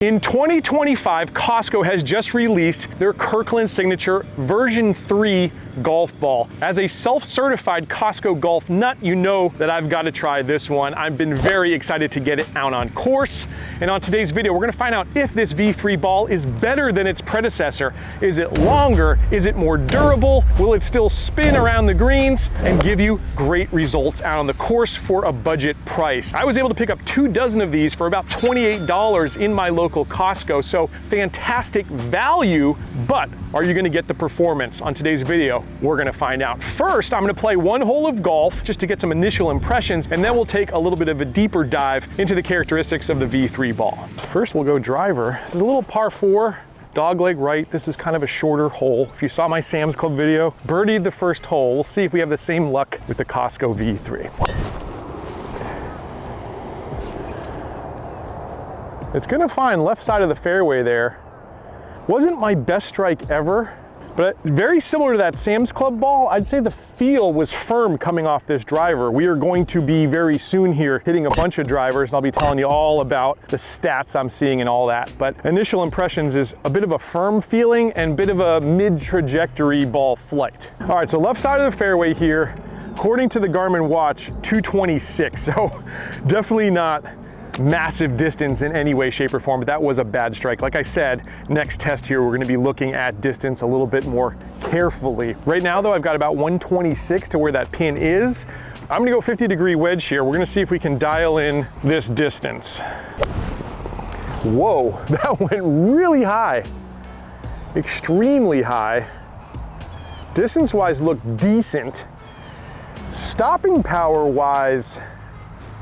In 2025, Costco has just released their Kirkland Signature version 3 golf ball. As a self-certified Costco golf nut, you know that I've got to try this one. I've been very excited to get it out on course. And on today's video, we're going to find out if this V3 ball is better than its predecessor. Is it longer? Is it more durable? Will it still spin around the greens and give you great results out on the course for a budget price? I was able to pick up 2 dozen of these for about $28 in my local Costco, so fantastic value, but are you going to get the performance? On today's video, we're going to find out. First, I'm going to play 1 hole of golf just to get some initial impressions, and then we'll take a little bit of a deeper dive into the characteristics of the V3 ball. First, we'll go driver. This is a little par 4. Dogleg right. This is kind of a shorter hole. If you saw my Sam's Club video, birdied the first hole. We'll see if we have the same luck with the Costco V3. It's gonna find left side of the fairway there. Wasn't my best strike ever, but very similar to that Sam's Club ball. I'd say the feel was firm coming off this driver. We are going to be very soon here hitting a bunch of drivers, and I'll be telling you all about the stats I'm seeing and all that. But initial impressions is a bit of a firm feeling and a bit of a mid-trajectory ball flight. All right, so left side of the fairway here, according to the Garmin watch, 226. So definitely not massive distance in any way, shape, or form, but that was a bad strike. Like I said, next test here, we're gonna be looking at distance a little bit more carefully. Right now though, I've got about 126 to where that pin is. I'm gonna go 50-degree wedge here. We're gonna see if we can dial in this distance. Whoa, that went really high. Extremely high. Distance-wise looked decent. Stopping power-wise,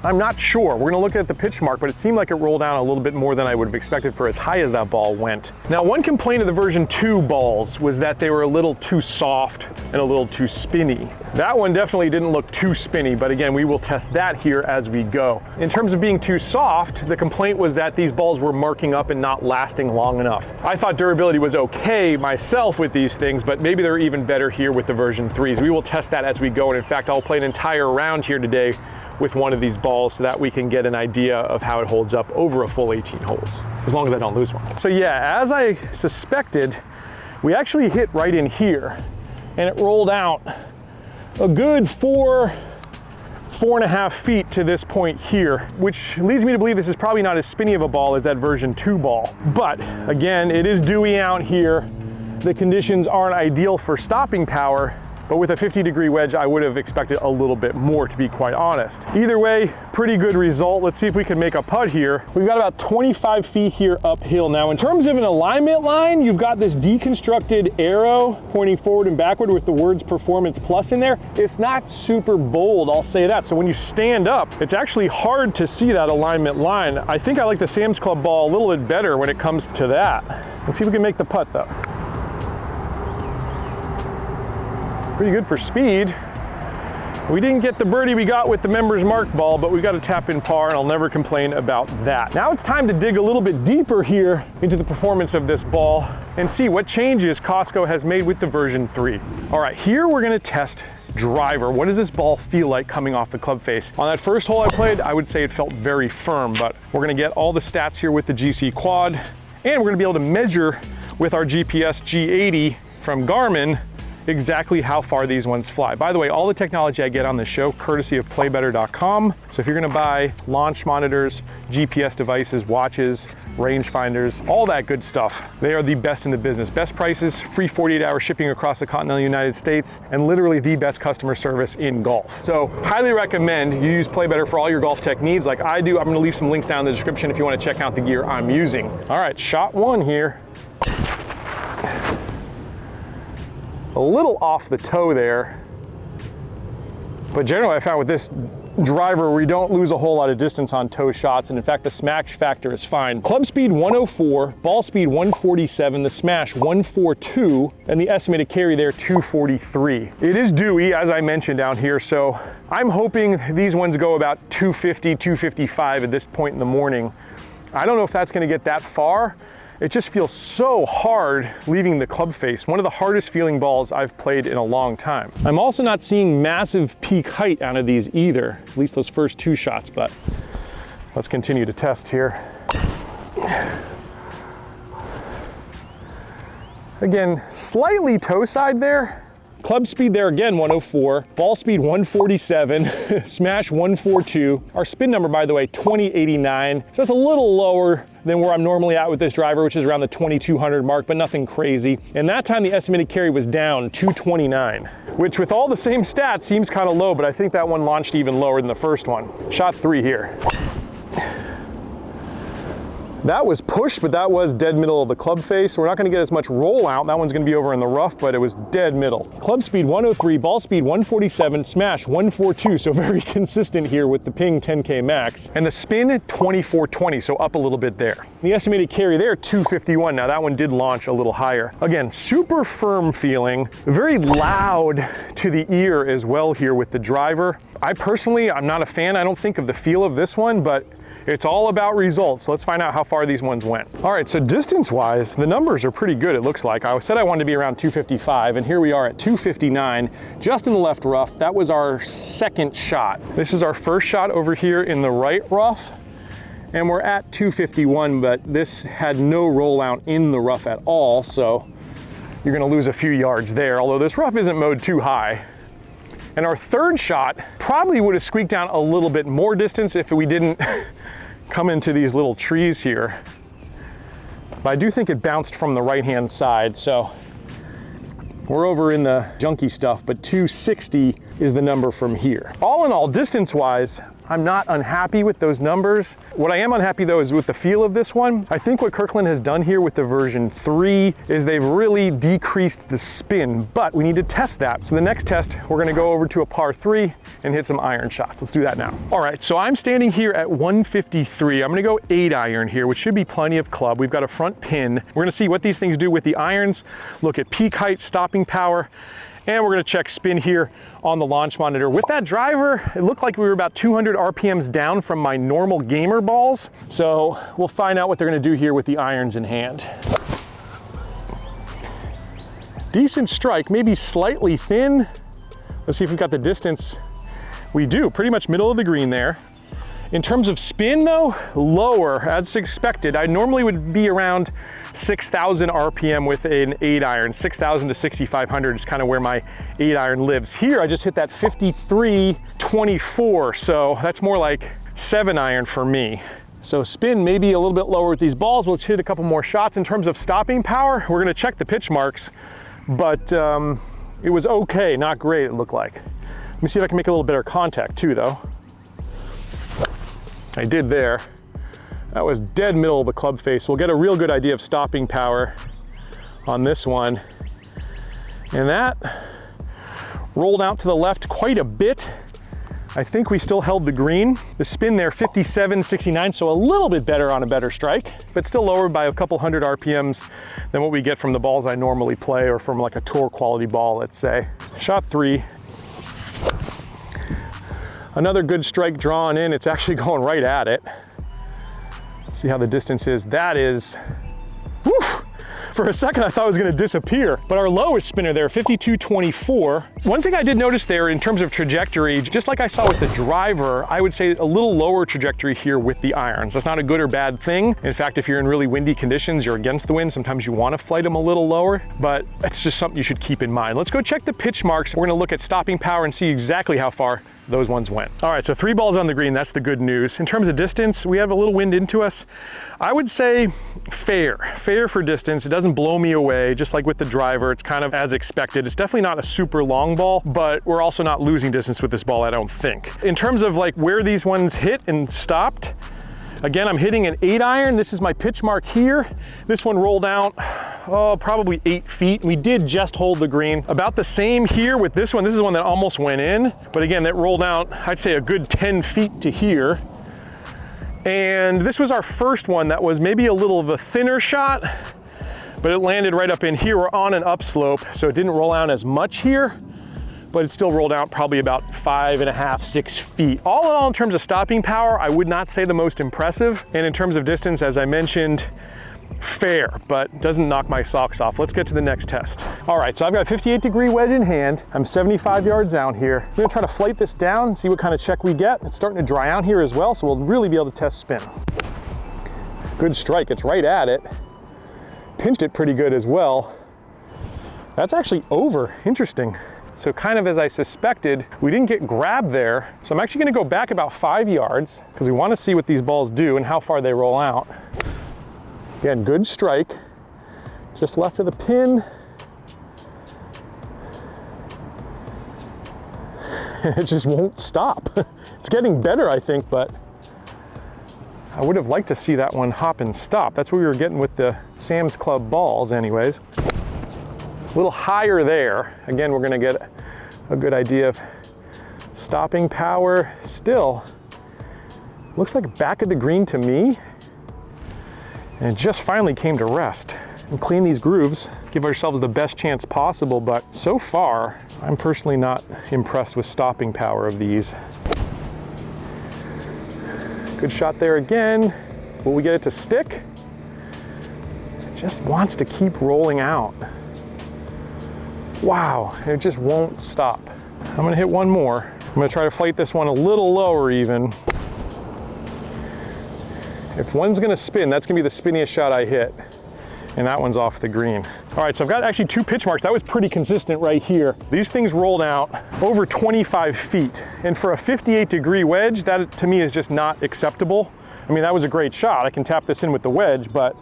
I'm not sure. We're gonna look at the pitch mark, but it seemed like it rolled down a little bit more than I would have expected for as high as that ball went. Now, one complaint of the version 2 balls was that they were a little too soft and a little too spinny. That one definitely didn't look too spinny, but again, we will test that here as we go. In terms of being too soft, the complaint was that these balls were marking up and not lasting long enough. I thought durability was okay myself with these things, but maybe they're even better here with the version 3s. We will test that as we go, and in fact, I'll play an entire round here today with one of these balls so that we can get an idea of how it holds up over a full 18 holes, as long as I don't lose one. So yeah, as I suspected, we actually hit right in here, and it rolled out a good 4.5 feet to this point here, which leads me to believe this is probably not as spinny of a ball as that version 2 ball. But again, it is dewy out here. The conditions aren't ideal for stopping power, but with a 50-degree wedge, I would have expected a little bit more, to be quite honest. Either way, pretty good result. Let's see if we can make a putt here. We've got about 25 feet here uphill. Now, in terms of an alignment line, you've got this deconstructed arrow pointing forward and backward with the words Performance Plus in there. It's not super bold, I'll say that. So when you stand up, it's actually hard to see that alignment line. I think I like the Sam's Club ball a little bit better when it comes to that. Let's see if we can make the putt though. Pretty good for speed. We didn't get the birdie we got with the Members Mark ball, but we got a tap in par, and I'll never complain about that. Now it's time to dig a little bit deeper here into the performance of this ball and see what changes Costco has made with the version 3. All right, here we're gonna test driver. What does this ball feel like coming off the club face? On that first hole I played, I would say it felt very firm, but we're gonna get all the stats here with the GC Quad, and we're gonna be able to measure with our GPS G80 from Garmin exactly how far these ones fly. By the way, all the technology I get on this show, courtesy of playbetter.com. So if you're gonna buy launch monitors, GPS devices, watches, rangefinders, all that good stuff, they are the best in the business. Best prices, free 48-hour shipping across the continental United States, and literally the best customer service in golf. So highly recommend you use PlayBetter for all your golf tech needs like I do. I'm gonna leave some links down in the description if you wanna check out the gear I'm using. All right, shot 1 here. A little off the toe there, but generally I found with this driver we don't lose a whole lot of distance on toe shots, and in fact the smash factor is fine. Club speed 104, ball speed 147, the smash 142, and the estimated carry there 243. It is dewy, as I mentioned down here, so I'm hoping these ones go about 250, 255 at this point in the morning. I don't know if that's going to get that far. It just feels so hard leaving the club face. One of the hardest feeling balls I've played in a long time. I'm also not seeing massive peak height out of these either, at least those first 2 shots, but let's continue to test here. Again, slightly toe side there. Club speed there again, 104. Ball speed, 147. Smash, 142. Our spin number, by the way, 2089. So it's a little lower than where I'm normally at with this driver, which is around the 2200 mark, but nothing crazy. And that time the estimated carry was down 229, which with all the same stats seems kind of low, but I think that one launched even lower than the first one. Shot 3 here. That was pushed, but that was dead middle of the club face. We're not gonna get as much rollout. That one's gonna be over in the rough, but it was dead middle. Club speed 103, ball speed 147, smash 142, so very consistent here with the ping 10K max. And the spin 2420, so up a little bit there. The estimated carry there, 251. Now that one did launch a little higher. Again, super firm feeling, very loud to the ear as well here with the driver. I personally, I'm not a fan, I don't think, of the feel of this one, but it's all about results. So let's find out how far these ones went. All right, so distance-wise, the numbers are pretty good, it looks like. I said I wanted to be around 255, and here we are at 259, just in the left rough. That was our second shot. This is our first shot over here in the right rough, and we're at 251, but this had no rollout in the rough at all, so you're gonna lose a few yards there, although this rough isn't mowed too high. And our third shot probably would have squeaked down a little bit more distance if we didn't come into these little trees here. But I do think it bounced from the right-hand side, so we're over in the junky stuff, but 260 is the number from here. All in all, distance-wise, I'm not unhappy with those numbers. What I am unhappy though is with the feel of this one. I think what Kirkland has done here with the version 3 is they've really decreased the spin, but we need to test that. So the next test, we're gonna go over to a par 3 and hit some iron shots. Let's do that now. All right, so I'm standing here at 153. I'm gonna go 8 iron here, which should be plenty of club. We've got a front pin. We're gonna see what these things do with the irons, look at peak height, stopping power, and we're gonna check spin here on the launch monitor. With that driver, it looked like we were about 200 RPMs down from my normal gamer balls. So we'll find out what they're gonna do here with the irons in hand. Decent strike, maybe slightly thin. Let's see if we've got the distance. We do, pretty much middle of the green there. In terms of spin though, lower as expected. I normally would be around 6,000 RPM with an 8 iron. 6,000 to 6,500 is kind of where my 8 iron lives. Here I just hit that 53.24, so that's more like 7 iron for me. So spin maybe a little bit lower with these balls. Let's hit a couple more shots. In terms of stopping power, we're gonna check the pitch marks, but it was okay, not great it looked like. Let me see if I can make a little better contact too though. I did there. That was dead middle of the club face. We'll get a real good idea of stopping power on this one. And that rolled out to the left quite a bit. I think we still held the green. The spin there, 57.69, so a little bit better on a better strike, but still lower by a couple hundred RPMs than what we get from the balls I normally play or from like a tour quality ball, let's say. Shot 3. Another good strike drawn in. It's actually going right at it. Let's see how the distance is. That is, woof. For a second, I thought it was gonna disappear, but our lowest spinner there, 52.24. One thing I did notice there in terms of trajectory, just like I saw with the driver, I would say a little lower trajectory here with the irons. That's not a good or bad thing. In fact, if you're in really windy conditions, you're against the wind, sometimes you wanna flight them a little lower, but it's just something you should keep in mind. Let's go check the pitch marks. We're gonna look at stopping power and see exactly how far those ones went. All right, so 3 balls on the green, that's the good news. In terms of distance, we have a little wind into us. I would say fair for distance. It doesn't blow me away, just like with the driver, it's kind of as expected. It's definitely not a super long ball, but we're also not losing distance with this ball, I don't think. In terms of like where these ones hit and stopped, again, I'm hitting an 8 iron. This is my pitch mark here. This one rolled out, probably 8 feet. We did just hold the green. About the same here with this one. This is one that almost went in, but again, that rolled out, I'd say a good 10 feet to here. And this was our first one that was maybe a little of a thinner shot, but it landed right up in here. We're on an upslope, so it didn't roll out as much here, but it still rolled out probably about 5.5, 6 feet. All in all, in terms of stopping power, I would not say the most impressive. And in terms of distance, as I mentioned, fair, but doesn't knock my socks off. Let's get to the next test. All right, so I've got a 58-degree wedge in hand. I'm 75 yards out here. I'm gonna try to flight this down, see what kind of check we get. It's starting to dry out here as well, so we'll really be able to test spin. Good strike, it's right at it. Pinched it pretty good as well. That's actually over, interesting. So kind of as I suspected, we didn't get grabbed there. So I'm actually gonna go back about 5 yards because we wanna see what these balls do and how far they roll out. Again, good strike. Just left of the pin. It just won't stop. It's getting better, I think, but I would have liked to see that one hop and stop. That's what we were getting with the Sam's Club balls anyways. A little higher there. Again, we're gonna get a good idea of stopping power. Still, looks like back of the green to me. And it just finally came to rest. And clean these grooves, give ourselves the best chance possible, but so far, I'm personally not impressed with stopping power of these. Good shot there again. Will we get it to stick? It just wants to keep rolling out. Wow, it just won't stop. I'm gonna hit one more. I'm gonna try to flight this one a little lower even. If one's gonna spin, that's gonna be the spinniest shot I hit. And that one's off the green. All right, so I've got actually 2 pitch marks. That was pretty consistent right here. These things rolled out over 25 feet. And for a 58-degree wedge, that to me is just not acceptable. I mean, that was a great shot. I can tap this in with the wedge, but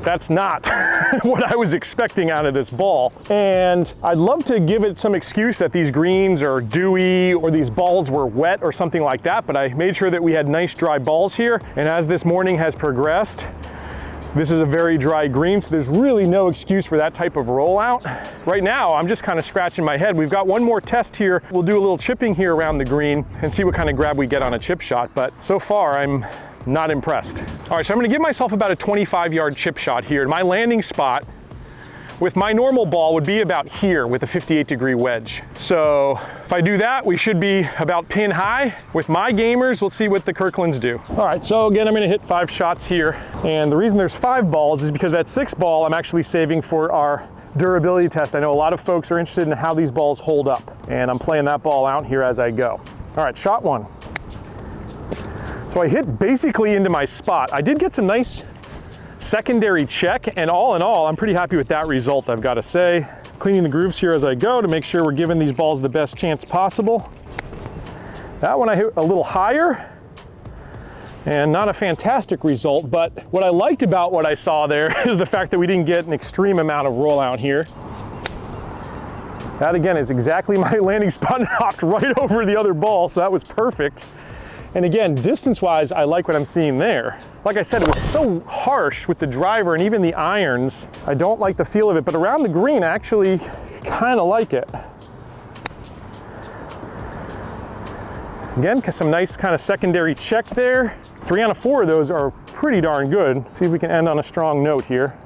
that's not what I was expecting out of this ball. And I'd love to give it some excuse that these greens are dewy or these balls were wet or something like that, but I made sure that we had nice dry balls here. And as this morning has progressed, this is a very dry green, so there's really no excuse for that type of rollout. Right now, I'm just kind of scratching my head. We've got one more test here. We'll do a little chipping here around the green and see what kind of grab we get on a chip shot, but so far I'm not impressed. All right, so I'm gonna give myself about a 25-yard chip shot here. My landing spot with my normal ball would be about here with a 58-degree wedge. So if I do that, we should be about pin high. With my gamers, we'll see what the Kirklands do. All right, so again, I'm gonna hit 5 shots here. And the reason there's 5 balls is because that 6th ball I'm actually saving for our durability test. I know a lot of folks are interested in how these balls hold up, and I'm playing that ball out here as I go. All right, shot 1. So I hit basically into my spot. I did get some nice secondary check, and all in all, I'm pretty happy with that result, I've got to say. Cleaning the grooves here as I go to make sure we're giving these balls the best chance possible. That one I hit a little higher, and not a fantastic result, but what I liked about what I saw there is the fact that we didn't get an extreme amount of rollout here. That again is exactly my landing spot and hopped right over the other ball, so that was perfect. And again, distance-wise, I like what I'm seeing there. Like I said, it was so harsh with the driver and even the irons. I don't like the feel of it, but around the green, I actually kind of like it. Again, some nice kind of secondary check there. 3 out of 4 of those are pretty darn good. See if we can end on a strong note here.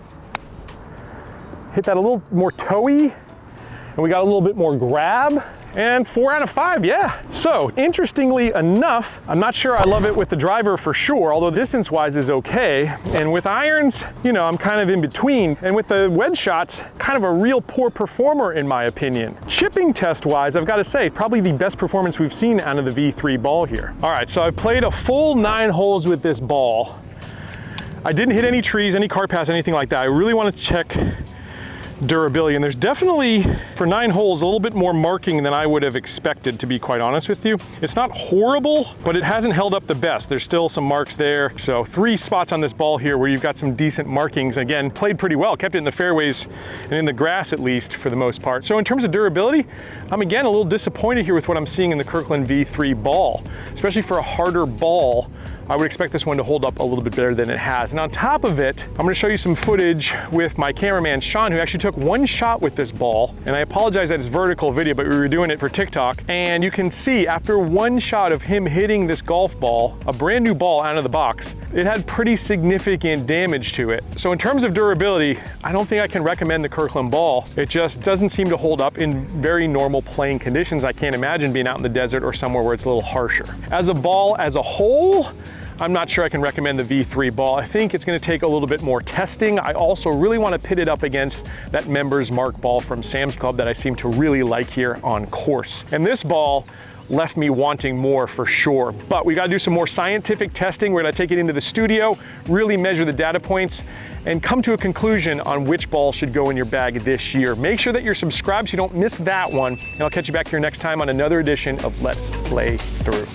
Hit that a little more toey, and we got a little bit more grab. And 4 out of 5, yeah. So interestingly enough, I'm not sure I love it with the driver for sure, although distance-wise is okay. And with irons, you know, I'm kind of in between. And with the wedge shots, kind of a real poor performer in my opinion. Chipping test-wise, I've got to say, probably the best performance we've seen out of the V3 ball here. All right, so I played a full 9 holes with this ball. I didn't hit any trees, any car paths, anything like that. I really want to check durability, and there's definitely, for 9 holes, a little bit more marking than I would have expected, to be quite honest with you. It's not horrible, but it hasn't held up the best. There's still some marks there. So 3 spots on this ball here where you've got some decent markings. Again, played pretty well, kept it in the fairways and in the grass at least for the most part. So in terms of durability, I'm again a little disappointed here with what I'm seeing in the Kirkland V3 ball, especially for a harder ball. I would expect this one to hold up a little bit better than it has. And on top of it, I'm gonna show you some footage with my cameraman, Sean, who actually took 1 shot with this ball. And I apologize that it's vertical video, but we were doing it for TikTok. And you can see after 1 shot of him hitting this golf ball, a brand new ball out of the box, it had pretty significant damage to it. So in terms of durability, I don't think I can recommend the Kirkland ball. It just doesn't seem to hold up in very normal playing conditions. I can't imagine being out in the desert or somewhere where it's a little harsher. As a ball as a whole, I'm not sure I can recommend the V3 ball. I think it's gonna take a little bit more testing. I also really wanna pit it up against that Members Mark ball from Sam's Club that I seem to really like here on course. And this ball, left me wanting more for sure. But we got to do some more scientific testing. We're going to take it into the studio, really measure the data points, and come to a conclusion on which ball should go in your bag this year. Make sure that you're subscribed so you don't miss that one, and I'll catch you back here next time on another edition of Let's Play Through.